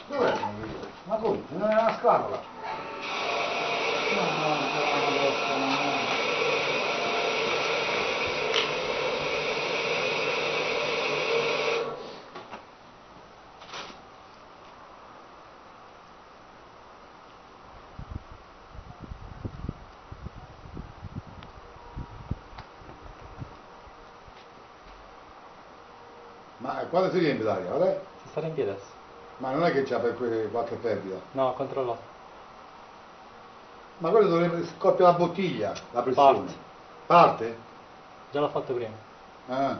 Dov'è? Ma come? Non è una scatola. Ma quando si riempie l'aria, vabbè? Si sta in piedi adesso. Ma non è che c'ha qualche perdita. No, controllo. Ma quello dovrebbe scoppia la bottiglia, la pressione. Parte. Parte? Già l'ho fatto prima. Ah.